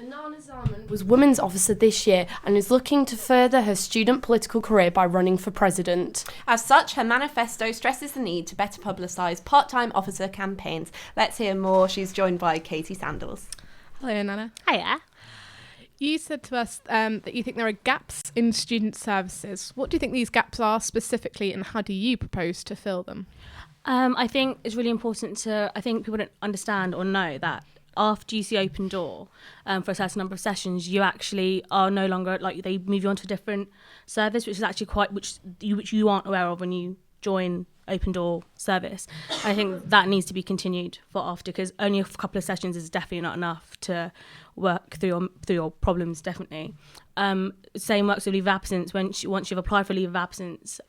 Ananna Zaman was Women's Officer this year and is looking to further her student political career by running for president. As such, her manifesto stresses the need to better publicise part-time officer campaigns. Let's hear more. She's joined by Katie Sandals. Hello, Ananna. Hiya. You said to us that you think there are gaps in student services. What do you think these gaps are specifically, and how do you propose to fill them? I think it's really important I think people don't understand or know that after you see Open Door for a certain number of sessions, you actually are no longer, they move you on to a different service, which is actually which you aren't aware of when you join Open Door service. I think that needs to be continued for after, because only a couple of sessions is definitely not enough to work through your problems, definitely. Same works with leave of absence. Once you've applied for leave of absence,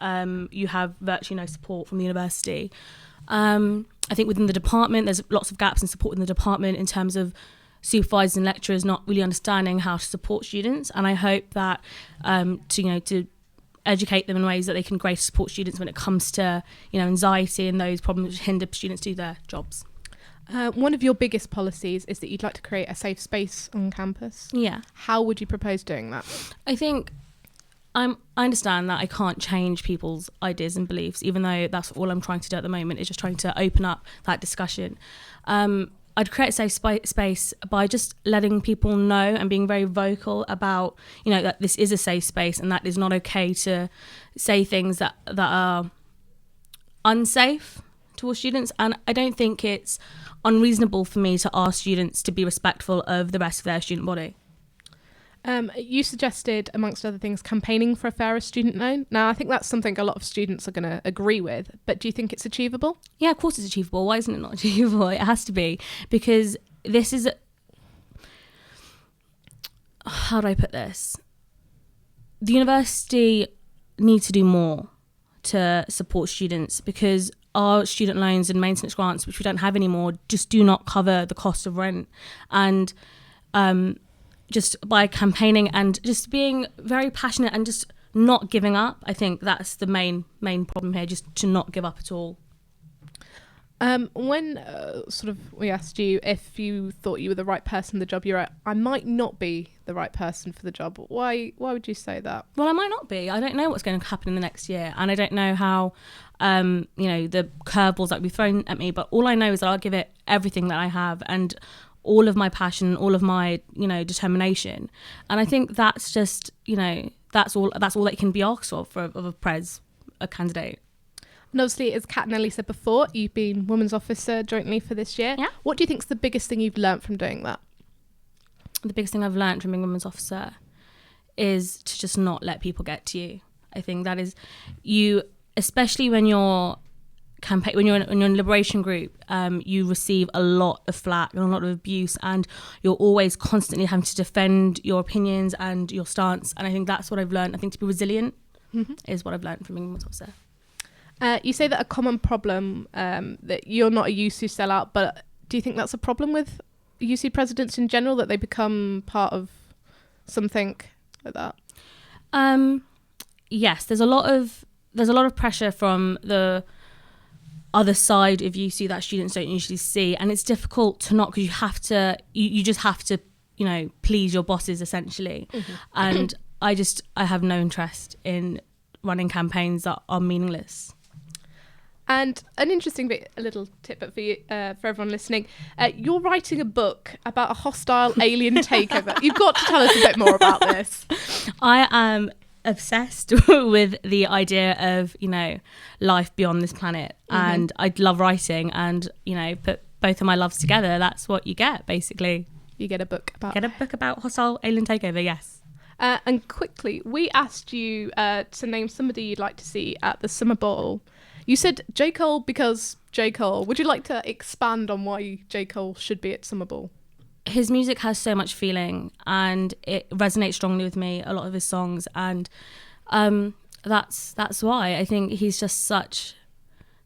you have virtually no support from the university. I think within the department, there's lots of gaps in support in the department in terms of supervisors and lecturers not really understanding how to support students. And I hope that to educate them in ways that they can greatly support students when it comes to anxiety and those problems which hinder students do their jobs. One of your biggest policies is that you'd like to create a safe space on campus. Yeah. How would you propose doing that? I think I understand that I can't change people's ideas and beliefs, even though that's all I'm trying to do at the moment, is just trying to open up that discussion. I'd create a safe space by just letting people know and being very vocal about, that this is a safe space and that it's not okay to say things that are unsafe towards students. And I don't think it's unreasonable for me to ask students to be respectful of the rest of their student body. You suggested, amongst other things, campaigning for a fairer student loan. Now, I think that's something a lot of students are going to agree with, but do you think it's achievable? Yeah, of course it's achievable. Why isn't it not achievable? It has to be, because this is... How do I put this? The university needs to do more to support students, because our student loans and maintenance grants, which we don't have anymore, just do not cover the cost of rent. And... just by campaigning and just being very passionate and just not giving up, I think that's the main problem here, just to not give up at all. When we asked you if you thought you were the right person for the job you're at, I might not be the right person for the job. Why would you say that? Well, I might not be. I don't know what's going to happen in the next year, and I don't know how the curveballs that will be thrown at me, but all I know is that I'll give it everything that I have and all of my passion, all of my, determination. And I think that's just, that's all that can be asked of a candidate. And obviously, as Kat and Ellie said before, you've been Women's Officer jointly for this year. Yeah. What do you think is the biggest thing you've learnt from doing that? The biggest thing I've learnt from being Women's Officer is to just not let people get to you. I think that is especially when you're when you're in a liberation group, you receive a lot of flack and a lot of abuse, and you're always constantly having to defend your opinions and your stance. And I think that's what I've learned. I think to be resilient is what I've learned from being a Women's Officer. You say that a common problem, that you're not a USU sellout, but do you think that's a problem with USU presidents in general, that they become part of something like that? Yes, there's a lot of pressure from the other side of USU that students don't usually see, and it's difficult to not, because you just have to please your bosses essentially. And I have no interest in running campaigns that are meaningless. And an interesting bit, a little tidbit for you, for everyone listening, you're writing a book about a hostile alien takeover. You've got to tell us a bit more about this. I am obsessed with the idea of life beyond this planet, and I love writing, and put both of my loves together, that's what you get, basically. You get a book about hostile alien takeover. Yes. And quickly, we asked you to name somebody you'd like to see at the summer ball. You said J. Cole because J. Cole. Would you like to expand on why J. Cole should be at summer ball? His music has so much feeling, and it resonates strongly with me, a lot of his songs, and that's why I think he's just such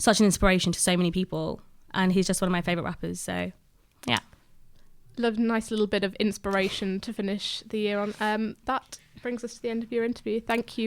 an inspiration to so many people, and he's just one of my favourite rappers, so yeah. Love a nice little bit of inspiration to finish the year on. That brings us to the end of your interview. Thank you.